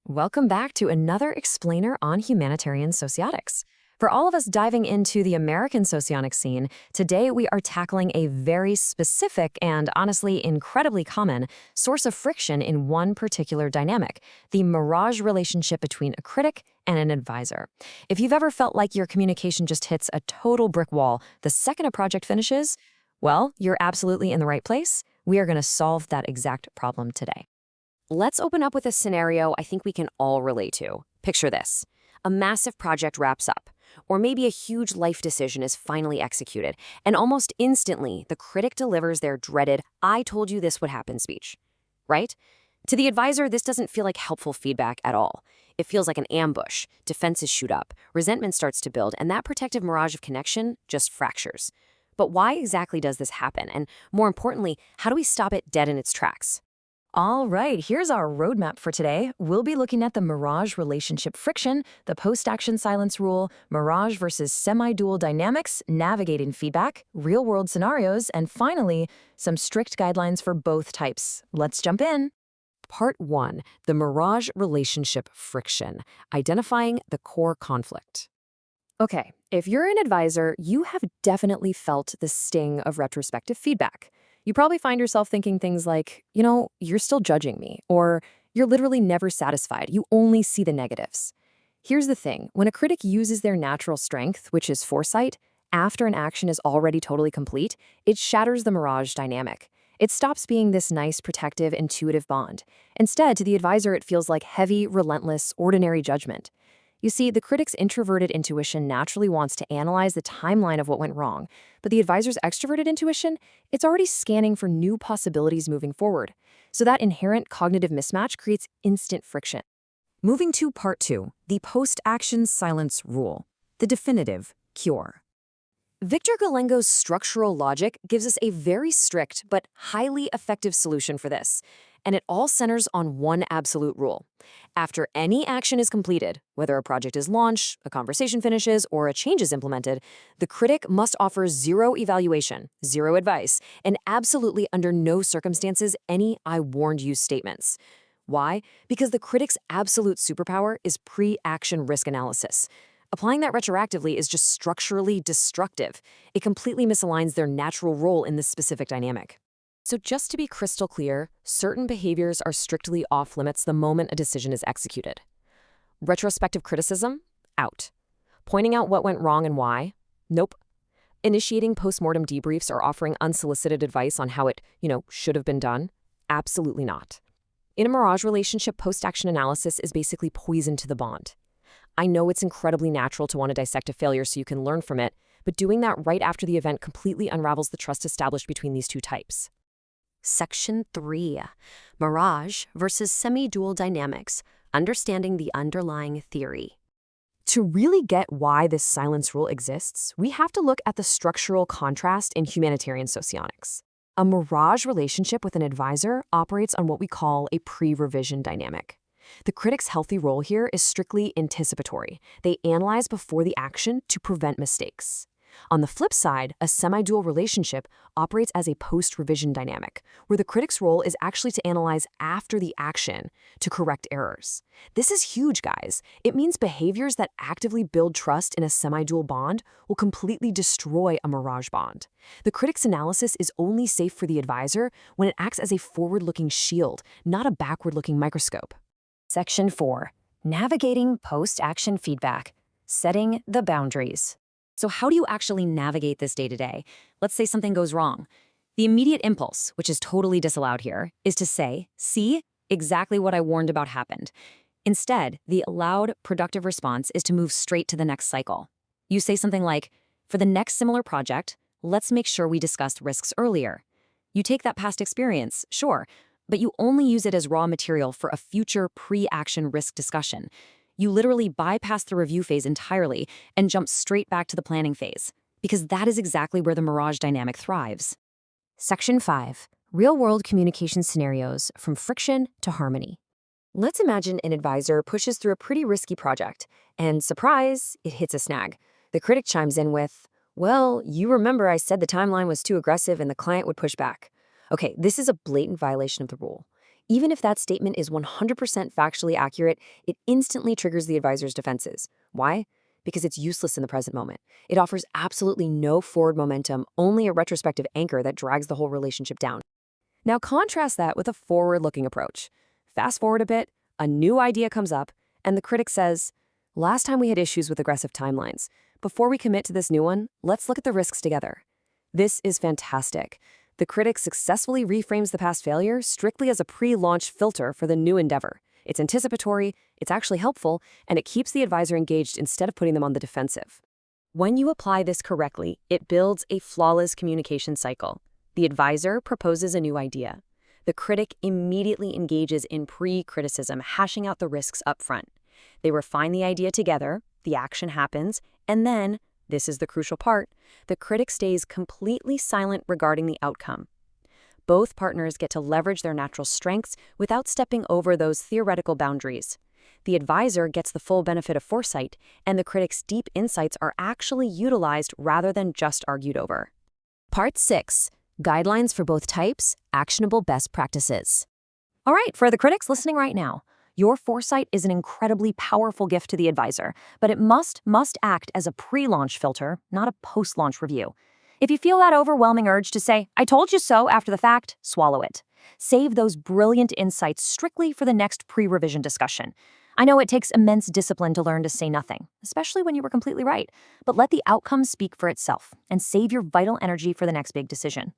Welcome back to another explainer on humanitarian sociotics. For all of us diving into the American socionic scene, today we are tackling a very specific and honestly incredibly common source of friction in one particular dynamic, the mirage relationship between a critic and an advisor. If you've ever felt like your communication just hits a total brick wall the second a project finishes, well, you're absolutely in the right place. We are going to solve that exact problem today. Let's open up with a scenario I think we can all relate to. Picture this. A massive project wraps up, or maybe a huge life decision is finally executed, and almost instantly, the critic delivers their dreaded, "I told you this would happen" speech. Right? To the advisor, this doesn't feel like helpful feedback at all. It feels like an ambush. Defenses shoot up, resentment starts to build, and that protective mirage of connection just fractures. But why exactly does this happen? And more importantly, how do we stop it dead in its tracks? All right, here's our roadmap for today. We'll be looking at the mirage relationship friction, the post-action silence rule, mirage versus semi-dual dynamics, navigating feedback, real-world scenarios, and finally, some strict guidelines for both types. Let's jump in. Part 1, the mirage relationship friction, identifying the core conflict. Okay, if you're an advisor, you have definitely felt the sting of retrospective feedback. You probably find yourself thinking things like, you're still judging me, or you're literally never satisfied. You only see the negatives. Here's the thing. When a critic uses their natural strength, which is foresight, after an action is already totally complete, it shatters the mirage dynamic. It stops being this nice, protective, intuitive bond. Instead, to the advisor, it feels like heavy, relentless, ordinary judgment. You see, the critic's introverted intuition naturally wants to analyze the timeline of what went wrong, but the advisor's extroverted intuition, it's already scanning for new possibilities moving forward. So that inherent cognitive mismatch creates instant friction. Moving to Part 2, the post-action silence rule, the definitive cure. Victor Galengo's structural logic gives us a very strict but highly effective solution for this, and it all centers on one absolute rule. After any action is completed, whether a project is launched, a conversation finishes, or a change is implemented, the critic must offer zero evaluation, zero advice, and absolutely under no circumstances any "I warned you" statements. Why? Because the critic's absolute superpower is pre-action risk analysis. Applying that retroactively is just structurally destructive. It completely misaligns their natural role in this specific dynamic. So just to be crystal clear, certain behaviors are strictly off-limits the moment a decision is executed. Retrospective criticism? Out. Pointing out what went wrong and why? Nope. Initiating postmortem debriefs or offering unsolicited advice on how it, should have been done? Absolutely not. In a mirage relationship, post-action analysis is basically poison to the bond. I know it's incredibly natural to want to dissect a failure so you can learn from it, but doing that right after the event completely unravels the trust established between these two types. Section 3. Mirage versus semi-dual dynamics, understanding the underlying theory. To really get why this silence rule exists, we have to look at the structural contrast in humanitarian socionics. A mirage relationship with an advisor operates on what we call a pre-revision dynamic. The critic's healthy role here is strictly anticipatory. They analyze before the action to prevent mistakes. On the flip side, a semi-dual relationship operates as a post-revision dynamic, where the critic's role is actually to analyze after the action to correct errors. This is huge, guys. It means behaviors that actively build trust in a semi-dual bond will completely destroy a mirage bond. The critic's analysis is only safe for the advisor when it acts as a forward-looking shield, not a backward-looking microscope. Section 4. Navigating post-action feedback, setting the boundaries. So how do you actually navigate this day-to-day? Let's say something goes wrong. The immediate impulse, which is totally disallowed here, is to say, "See, exactly what I warned about happened." Instead, the allowed, productive response is to move straight to the next cycle. You say something like, "For the next similar project, let's make sure we discussed risks earlier." You take that past experience, sure, but you only use it as raw material for a future pre-action risk discussion. You literally bypass the review phase entirely and jump straight back to the planning phase, because that is exactly where the mirage dynamic thrives. Section 5. Real-world communication scenarios from friction to harmony. Let's imagine an advisor pushes through a pretty risky project, and surprise, it hits a snag. The critic chimes in with, "Well, you remember I said the timeline was too aggressive and the client would push back." Okay, this is a blatant violation of the rule. Even if that statement is 100% factually accurate, it instantly triggers the advisor's defenses. Why? Because it's useless in the present moment. It offers absolutely no forward momentum, only a retrospective anchor that drags the whole relationship down. Now contrast that with a forward-looking approach. Fast forward a bit, a new idea comes up, and the critic says, "Last time we had issues with aggressive timelines. Before we commit to this new one, let's look at the risks together." This is fantastic. The critic successfully reframes the past failure strictly as a pre-launch filter for the new endeavor. It's anticipatory, it's actually helpful, and it keeps the advisor engaged instead of putting them on the defensive. When you apply this correctly, it builds a flawless communication cycle. The advisor proposes a new idea. The critic immediately engages in pre-criticism, hashing out the risks up front. They refine the idea together, the action happens, and then, this is the crucial part, the critic stays completely silent regarding the outcome. Both partners get to leverage their natural strengths without stepping over those theoretical boundaries. The advisor gets the full benefit of foresight, and the critic's deep insights are actually utilized rather than just argued over. Part 6. Guidelines for both types, actionable best practices. All right, for the critics listening right now, your foresight is an incredibly powerful gift to the advisor, but it must act as a pre-launch filter, not a post-launch review. If you feel that overwhelming urge to say, "I told you so," after the fact, swallow it. Save those brilliant insights strictly for the next pre-revision discussion. I know it takes immense discipline to learn to say nothing, especially when you were completely right, but let the outcome speak for itself and save your vital energy for the next big decision.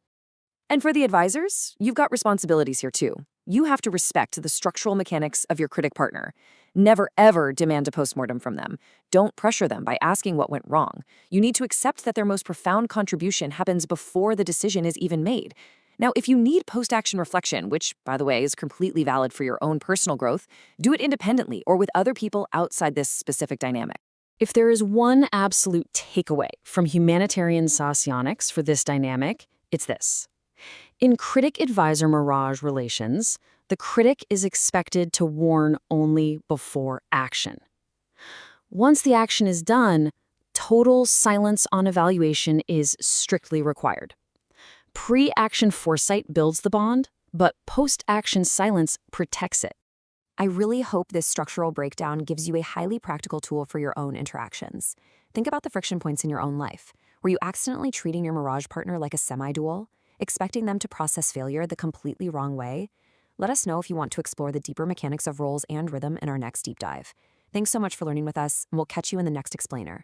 And for the advisors, you've got responsibilities here too. You have to respect the structural mechanics of your critic partner. Never ever demand a postmortem from them. Don't pressure them by asking what went wrong. You need to accept that their most profound contribution happens before the decision is even made. Now, if you need post-action reflection, which, by the way, is completely valid for your own personal growth, do it independently or with other people outside this specific dynamic. If there is one absolute takeaway from humanitarian socionics for this dynamic, it's this. In critic-advisor mirage relations, the critic is expected to warn only before action. Once the action is done, total silence on evaluation is strictly required. Pre-action foresight builds the bond, but post-action silence protects it. I really hope this structural breakdown gives you a highly practical tool for your own interactions. Think about the friction points in your own life. Were you accidentally treating your mirage partner like a semi-dual, expecting them to process failure the completely wrong way? Let us know if you want to explore the deeper mechanics of roles and rhythm in our next deep dive. Thanks so much for learning with us, and we'll catch you in the next explainer.